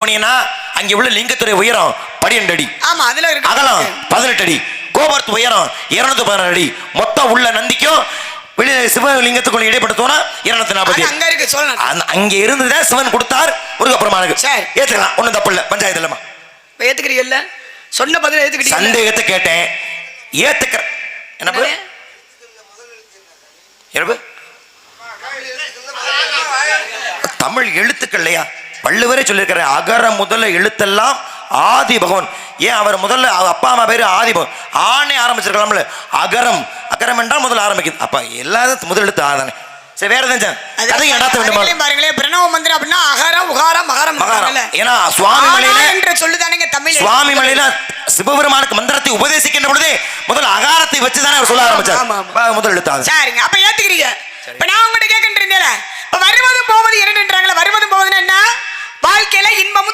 போனீங்கன்னா அங்கே உள்ள லிங்கத்துடைய உயரம் 12 அடி. ஆமா, அதுல இருக்கு. அகலம் 18 அடி. கோபுரத்து உயரம் 216 அடி. மொத்தம் உள்ள நந்திக்கும் வெளியே சிவலிங்கத்துக்குள்ள இடைப்படுத்தோம்னா 240. அங்க இருக்கு சொல்லணும். அங்க இருந்துதான் சிவன் கொடுத்தார் முருகப்பெருமானுக்கு. சரி, ஏத்துக்கலாம், ஒண்ணும் தப்பு இல்ல. பஞ்சாயத்து இல்லமா ஏத்துக்கிறீங்கல்ல? சொன்ன பதில ஏத்துக்கிட்டீங்க. சந்தேகத்தை கேட்டேன், ஏத்துக்கிற என்ன தமிழ் எழுத்துக்கள் இல்லையா? வள்ளுவரே சொல்லியிருக்கிற அகர முதல எழுத்தெல்லாம் ஆதி பகவான். ஏன் அவர் முதல்ல அப்பா அம்மா பேரு ஆதி பகவான் ஆனே ஆரம்பிச்சிருக்கலாம்ல. அகரம் அகரம் என்றால் முதல்ல ஆரம்பிக்குது. அப்ப எல்லாரும் முதல் எழுத்து ஆதானே. சரி, வேற எதுவும் அதையும் நடாத்த வேண்டுமா? பாருங்களேன், பிரணவ மந்திரம் அப்படின்னா அகரம் உகாரம் மகரம் மகரம். ஏன்னா சுவாமி மலையில என்று சொல்லுதானேங்க தமிழ். சுவாமி மலையில சிவபெருமானுக்கு மந்திரத்தை உபதேசிக்கின்ற பொழுதே முதல் அகாரத்தை வச்சுதானே அவர் சொல்ல ஆரம்பிச்சார். முதல் எழுத்து. சரிங்க, அப்ப ஏத்துக்கிறீங்க. இப்ப நான் உங்ககிட்ட கேட்கின்றேன், இப்ப வருவதும் போவது இரண்டுன்றாங்களே, வருவதும் போவதுன்னா என்ன? வாழ்க்கையில இன்பமும்